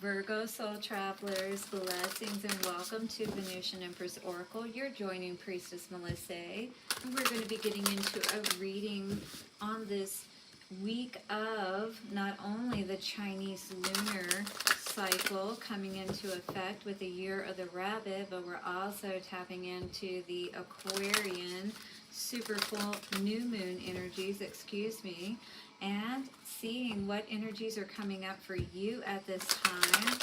Virgo soul travelers, blessings and welcome to Venusian Empress Oracle. You're joining Priestess Melissa, and we're going to be getting into a reading on this week of not only the Chinese lunar cycle coming into effect with the year of the rabbit, but we're also tapping into the Aquarian super full new moon energies, and seeing what energies are coming up for you at this time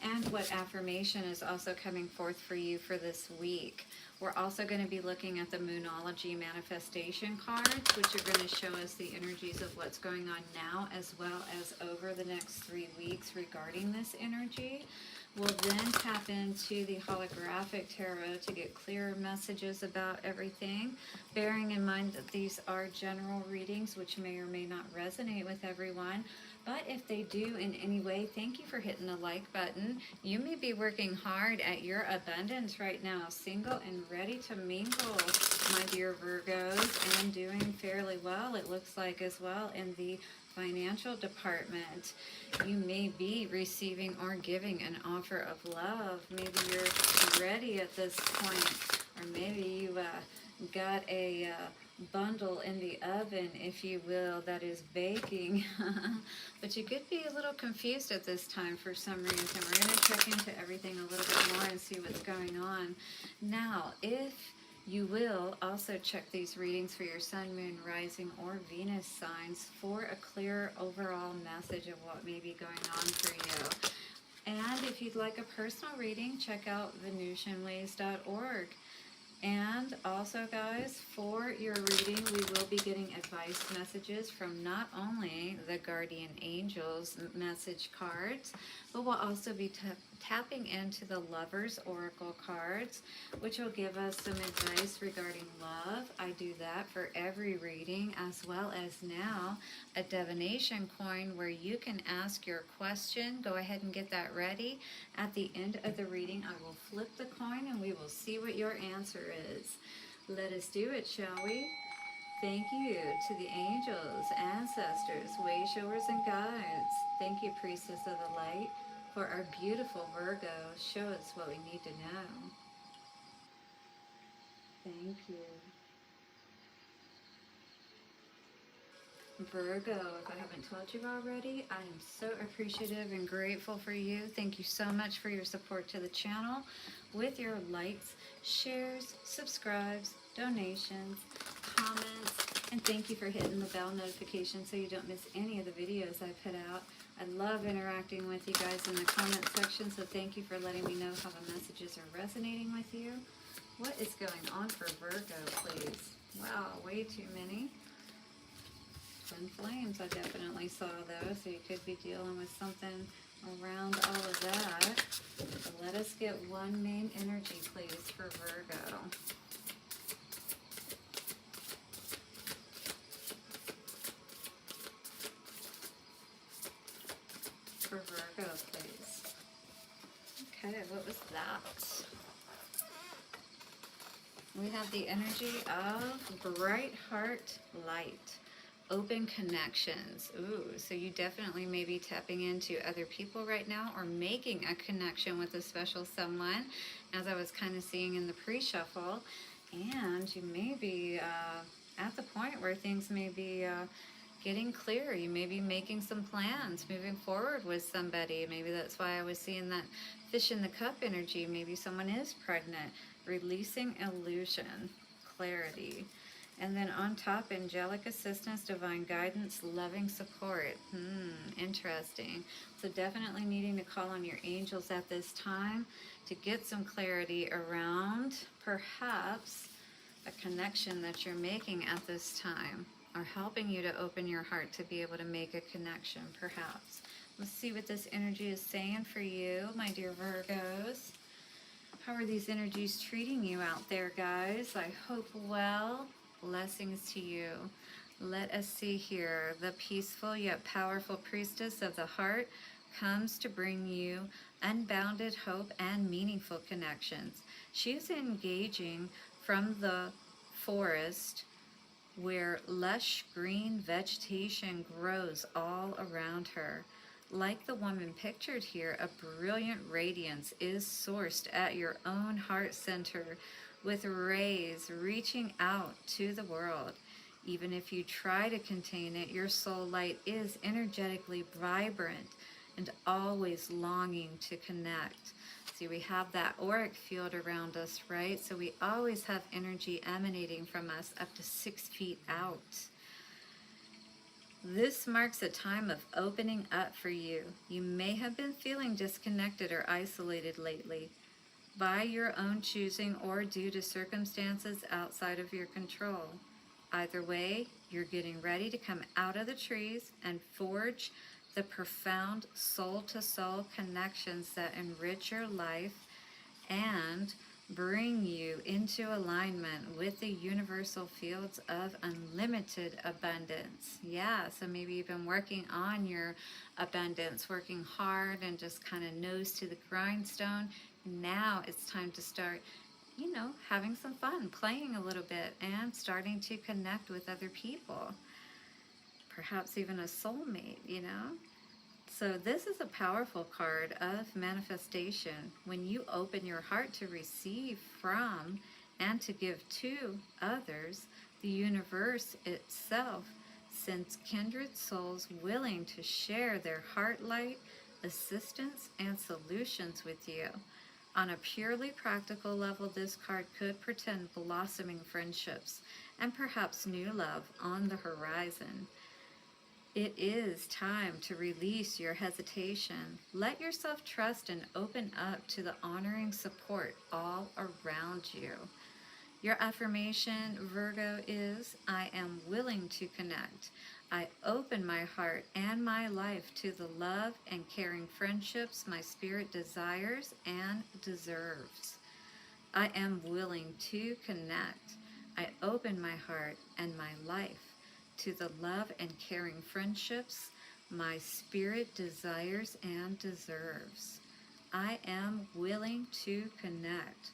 and what affirmation is also coming forth for you for this week. We're also going to be looking at the Moonology manifestation cards, which are going to show us the energies of what's going on now as well as over the next 3 weeks regarding this energy. We'll then tap into the holographic tarot to get clearer messages about everything, bearing in mind that these are general readings which may or may not resonate with everyone. But if they do in any way, thank you for hitting the like button. You may be working hard at your abundance right now, single and ready to mingle, my dear Virgos, and doing fairly well, it looks like, as well in the financial department. You may be receiving or giving an offer of love. Maybe you're ready at this point, or maybe you got a bundle in the oven, if you will, that is baking. But you could be a little confused at this time for some reason. We're going to check into everything a little bit more and see what's going on. Now, if you will also check these readings for your sun, moon, rising, or Venus signs for a clear overall message of what may be going on for you. And if you'd like a personal reading, check out VenusianWays.org. And also, guys, for your reading, we will be getting advice messages from not only the Guardian Angels message cards, but we'll also be tapping into the Lovers Oracle cards, which will give us some advice regarding love. I do that for every reading, as well as now a divination coin where you can ask your question. Go ahead and get that ready. At the end of the reading, I will flip the coin and we will see what your answer is. Let us do it, shall we? Thank you to the angels, ancestors, way showers, and guides. Thank you, Priestess of the Light, for our beautiful Virgo. Show us what we need to know. Thank you. Virgo, if I haven't told you already, I am so appreciative and grateful for you. Thank you so much for your support to the channel with your likes, shares, subscribes, donations, comments, and thank you for hitting the bell notification so you don't miss any of the videos I put out. I love interacting with you guys in the comment section, so thank you for letting me know how the messages are resonating with you. What is going on for Virgo, please? Wow, way too many. Twin flames, I definitely saw those, so you could be dealing with something around all of that. So let us get one main energy, please, for Virgo. For Virgo, please. Okay, what was that? We have the energy of bright heart light. Open connections. Ooh, so you definitely may be tapping into other people right now or making a connection with a special someone, as I was kind of seeing in the pre-shuffle. And you may be at the point where things may be getting clear. You may be making some plans, moving forward with somebody. Maybe that's why I was seeing that fish in the cup energy. Maybe someone is pregnant. Releasing illusion, clarity. And then on top, angelic assistance, divine guidance, loving support. Interesting. So definitely needing to call on your angels at this time to get some clarity around perhaps a connection that you're making at this time, or helping you to open your heart to be able to make a connection, perhaps. Let's see what this energy is saying for you, my dear Virgos. How are these energies treating you out there, guys? I hope well. Blessings to you. Let us see here. The peaceful yet powerful priestess of the heart comes to bring you unbounded hope and meaningful connections. She is engaging from the forest where lush green vegetation grows all around her. like the woman pictured here, a brilliant radiance is sourced at your own heart center with rays reaching out to the world. Even if you try to contain it, your soul light is energetically vibrant and always longing to connect. See, we have that auric field around us, right? So we always have energy emanating from us up to 6 feet out. This marks a time of opening up for you. You may have been feeling disconnected or isolated lately, by your own choosing or due to circumstances outside of your control. Either way, you're getting ready to come out of the trees and forge the profound soul-to-soul connections that enrich your life and bring you into alignment with the universal fields of unlimited abundance. Yeah, so maybe you've been working on your abundance, working hard and just kind of nose to the grindstone. Now it's time to start, having some fun, playing a little bit, and starting to connect with other people. Perhaps even a soulmate. So this is a powerful card of manifestation. When you open your heart to receive from and to give to others, the universe itself sends kindred souls willing to share their heart light, assistance, and solutions with you. On a purely practical level, this card could portend blossoming friendships and perhaps new love on the horizon. It is time to release your hesitation. Let yourself trust and open up to the honoring support all around you. Your affirmation, Virgo, is, I am willing to connect. I open my heart and my life to the love and caring friendships my spirit desires and deserves. I am willing to connect. I open my heart and my life to the love and caring friendships my spirit desires and deserves. I am willing to connect.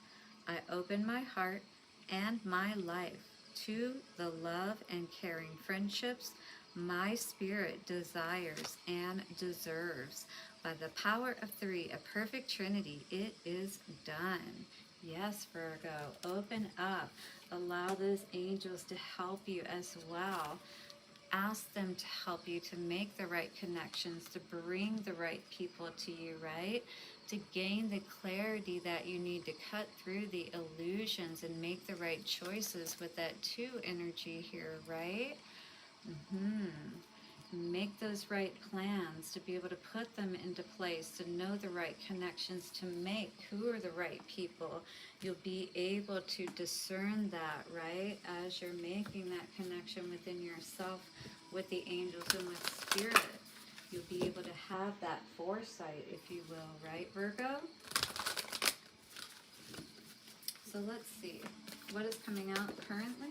I open my heart and my life to the love and caring friendships my spirit desires and deserves. By the power of 3, a perfect trinity, it is done. Yes, Virgo, open up. Allow those angels to help you as well. Ask them to help you to make the right connections, to bring the right people to you, right? To gain the clarity that you need to cut through the illusions and make the right choices with that 2 energy here, right? Make those right plans, to be able to put them into place, to know the right connections to make, who are the right people. You'll be able to discern that, right, as you're making that connection within yourself with the angels and with spirit. You'll be able to have that foresight, if you will, right, Virgo? So let's see, what is coming out currently?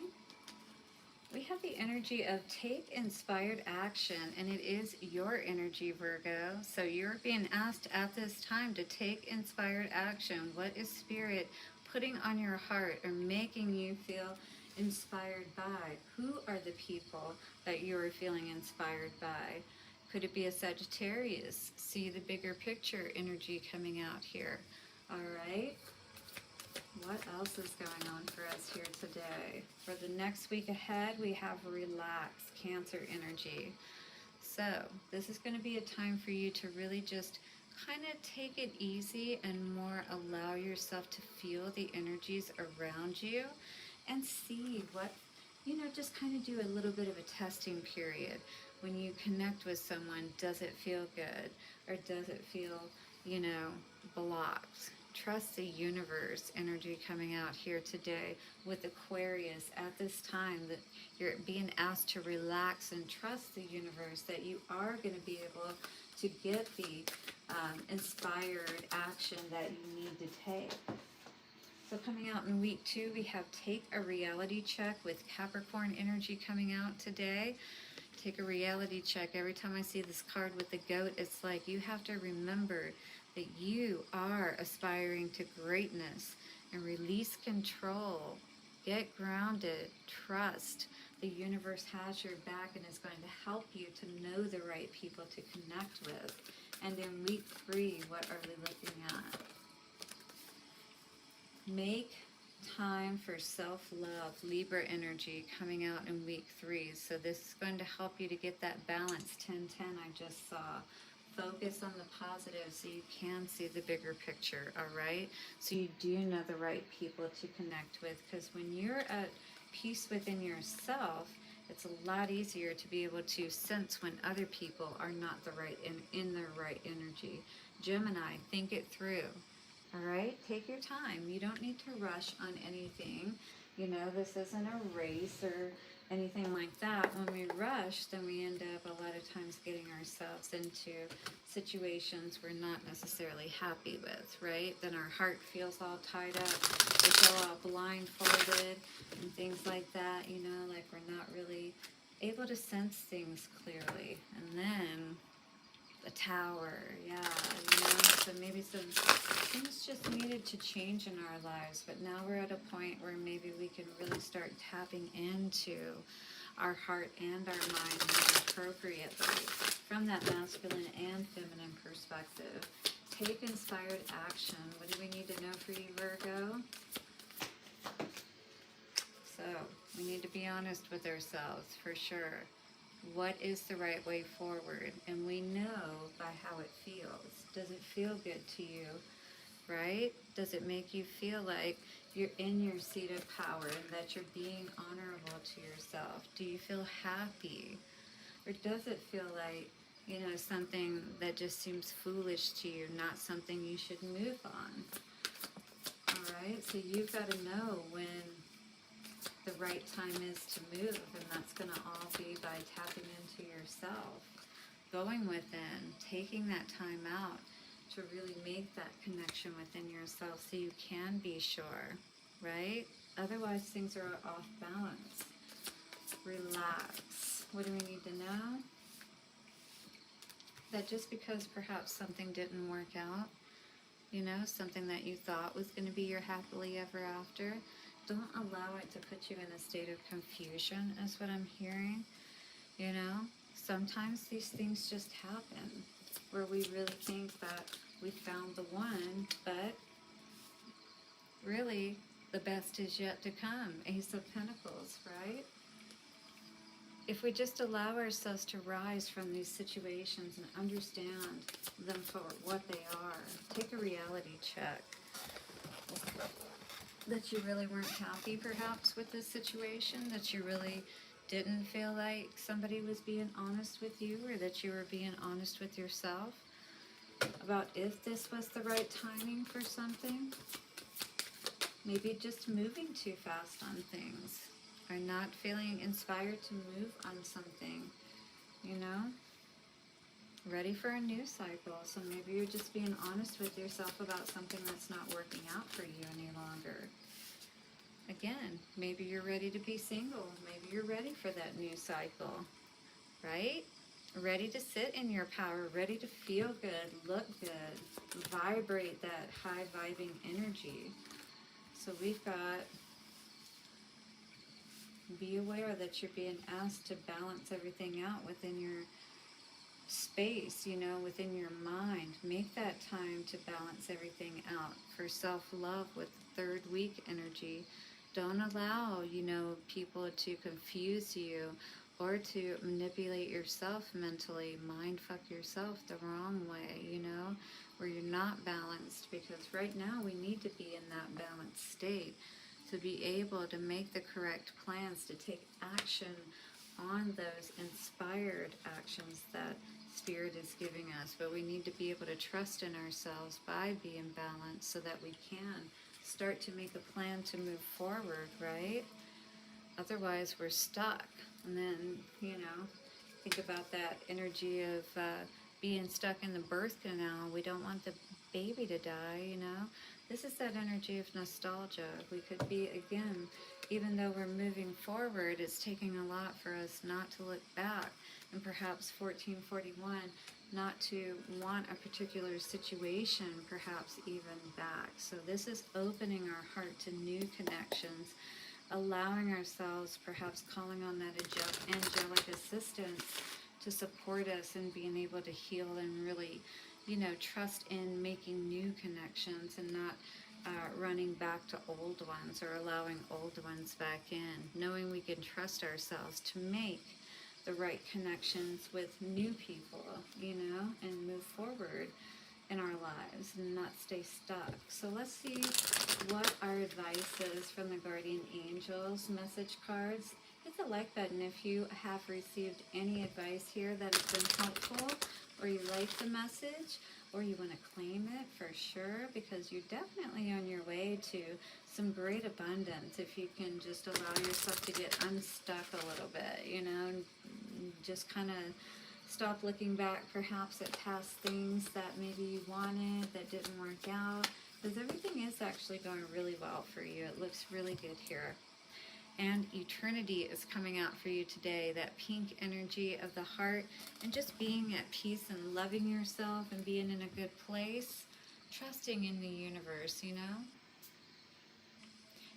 We have the energy of take inspired action, and it is your energy, Virgo. So you're being asked at this time to take inspired action. What is Spirit putting on your heart or making you feel inspired by? Who are the people that you are feeling inspired by? Could it be a Sagittarius? See the bigger picture energy coming out here. All right. What else is going on for us here today? For the next week ahead, we have relax, Cancer energy. So this is going to be a time for you to really just kind of take it easy and more allow yourself to feel the energies around you and see what, just kind of do a little bit of a testing period. When you connect with someone, does it feel good or does it feel, blocked? Trust the universe energy coming out here today with Aquarius at this time, that you're being asked to relax and trust the universe, that you are going to be able to get the inspired action that you need to take. So coming out in week 2, we have take a reality check with Capricorn energy coming out today. Take a reality check. Every time I see this card with the goat, it's like you have to remember that you are aspiring to greatness and release control. Get grounded. Trust. The universe has your back and is going to help you to know the right people to connect with. And in week 3, what are we looking at? Make time for self-love, Libra energy coming out in week 3. So this is going to help you to get that balance. 10-10 I just saw. Focus on the positive so you can see the bigger picture, all right? So you do know the right people to connect with, because when you're at peace within yourself, it's a lot easier to be able to sense when other people are not the right in their right energy. Gemini, think it through. All right, take your time. You don't need to rush on anything. You know, this isn't a race or anything like that. When we rush, then we end up a lot of times getting ourselves into situations we're not necessarily happy with, right? Then our heart feels all tied up. We feel all blindfolded and things like that, you know, like we're not really able to sense things clearly. And then the Tower, yeah, you know, so maybe some things just needed to change in our lives, but now we're at a point where maybe we can really start tapping into our heart and our mind more appropriately from that masculine and feminine perspective. Take inspired action. What do we need to know for you, Virgo? So we need to be honest with ourselves, for sure. What is the right way forward? And we know by how it feels. Does it feel good to you, right? Does it make you feel like you're in your seat of power and that you're being honorable to yourself? Do you feel happy? Or does it feel like, you know, something that just seems foolish to you, not something you should move on? All right, so you've got to know when the right time is to move, and that's going to all be by tapping into yourself, going within, taking that time out to really make that connection within yourself so you can be sure, right? Otherwise, things are off balance. Relax. What do we need to know? That just because perhaps something didn't work out, you know, something that you thought was going to be your happily ever after, don't allow it to put you in a state of confusion, is what I'm hearing. You know, sometimes these things just happen where we really think that we found the one, but really the best is yet to come. Ace of Pentacles, right? If we just allow ourselves to rise from these situations and understand them for what they are, take a reality check. That you really weren't happy perhaps with this situation, that you really didn't feel like somebody was being honest with you, or that you were being honest with yourself about if this was the right timing for something. Maybe just moving too fast on things, or not feeling inspired to move on something, you know? Ready for a new cycle. So maybe you're just being honest with yourself about something that's not working out for you any longer. Again, maybe you're ready to be single. Maybe you're ready for that new cycle, right? Ready to sit in your power, ready to feel good, look good, vibrate that high vibing energy. So we've got, be aware that you're being asked to balance everything out within your space, you know, within your mind. Make that time to balance everything out for self-love with third week energy. Don't allow, you know, people to confuse you or to manipulate yourself mentally, mind fuck yourself the wrong way, you know, where you're not balanced, because right now we need to be in that balanced state to be able to make the correct plans, to take action on those inspired actions that Spirit is giving us. But we need to be able to trust in ourselves by being balanced so that we can start to make a plan to move forward, right? Otherwise we're stuck. And then, you know, think about that energy of being stuck in the birth canal. We don't want the baby to die, you know. This is that energy of nostalgia. We could be, again, even though we're moving forward, it's taking a lot for us not to look back, and perhaps 1441, not to want a particular situation, perhaps even back. So this is opening our heart to new connections, allowing ourselves, perhaps calling on that angelic assistance to support us in being able to heal and really, trust in making new connections and not running back to old ones or allowing old ones back in. Knowing we can trust ourselves to make the right connections with new people, and move forward in our lives and not stay stuck. So let's see what our advice is from the guardian angels message cards. Hit the like button if you have received any advice here that has been helpful, or you like the message, or you want to claim it for sure, because you're definitely on your way to some great abundance if you can just allow yourself to get unstuck a little bit, and just kind of stop looking back perhaps at past things that maybe you wanted that didn't work out, because everything is actually going really well for you. It looks really good here. And eternity is coming out for you today, that pink energy of the heart, and just being at peace and loving yourself and being in a good place, trusting in the universe,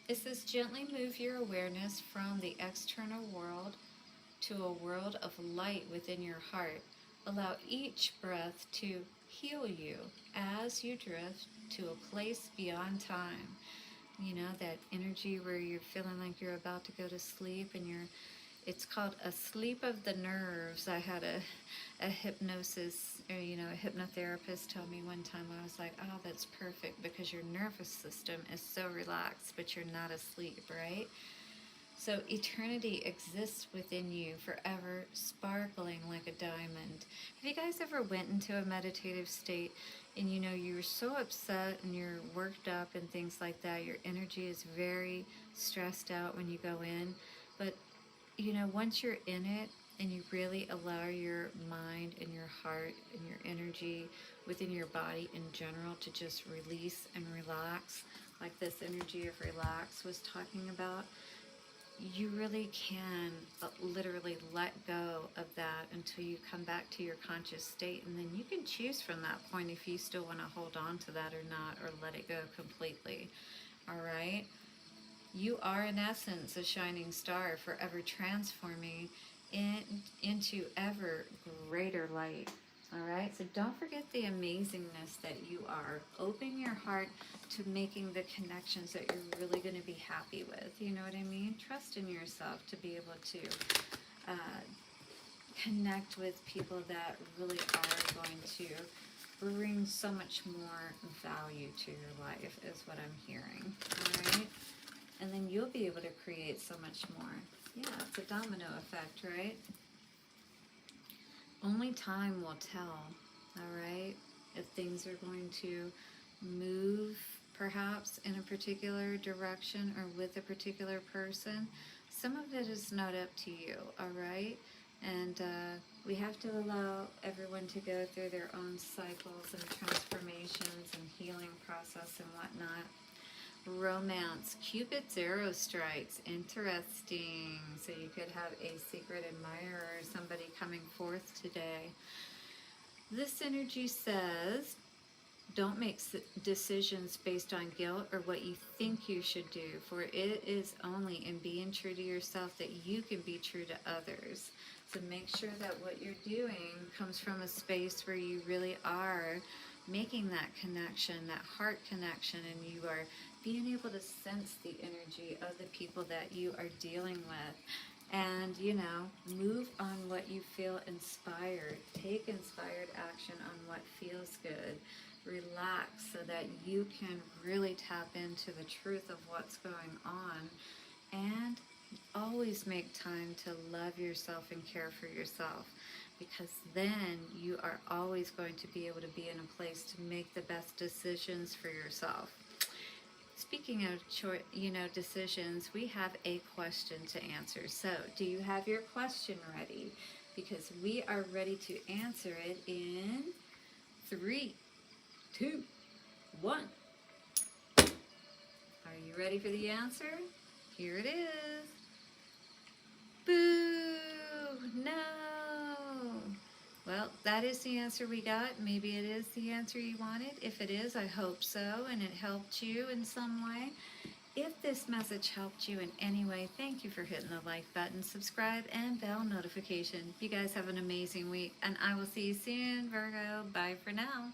It says gently move your awareness from the external world to a world of light within your heart. Allow each breath to heal you as you drift to a place beyond time. That energy where you're feeling like you're about to go to sleep, and it's called a sleep of the nerves. I had a hypnosis, or, a hypnotherapist tell me one time, I was like, oh, that's perfect, because your nervous system is so relaxed, but you're not asleep, right? So eternity exists within you, forever sparkling like a diamond. Have you guys ever went into a meditative state and you were so upset and you're worked up and things like that? Your energy is very stressed out when you go in. But once you're in it and you really allow your mind and your heart and your energy within your body in general to just release and relax, like this energy of relax was talking about, you really can literally let go of that until you come back to your conscious state, and then you can choose from that point if you still want to hold on to that or not, or let it go completely. All right? You are in essence a shining star, forever transforming into ever greater light. All right, so don't forget the amazingness that you are. Open your heart to making the connections that you're really going to be happy with. You know what I mean? Trust in yourself to be able to connect with people that really are going to bring so much more value to your life, is what I'm hearing. All right? And then you'll be able to create so much more. Yeah, it's a domino effect, right? Only time will tell, all right, if things are going to move perhaps in a particular direction or with a particular person. Some of it is not up to you, all right? And we have to allow everyone to go through their own cycles and transformations and healing process and whatnot. Romance, Cupid's arrow strikes, interesting. So you could have a secret admirer or somebody coming forth today. This energy says, don't make decisions based on guilt or what you think you should do, for it is only in being true to yourself that you can be true to others. So make sure that what you're doing comes from a space where you really are making that connection, that heart connection, and you are being able to sense the energy of the people that you are dealing with. And, move on what you feel inspired. Take inspired action on what feels good. Relax so that you can really tap into the truth of what's going on. And always make time to love yourself and care for yourself, because then you are always going to be able to be in a place to make the best decisions for yourself. Speaking of decisions, we have a question to answer. So, do you have your question ready? Because we are ready to answer it in 3, 2, 1. Are you ready for the answer? Here it is. Boo! No! Well, that is the answer we got. Maybe it is the answer you wanted. If it is, I hope so, and it helped you in some way. If this message helped you in any way, thank you for hitting the like button, subscribe, and bell notification. You guys have an amazing week, and I will see you soon, Virgo. Bye for now.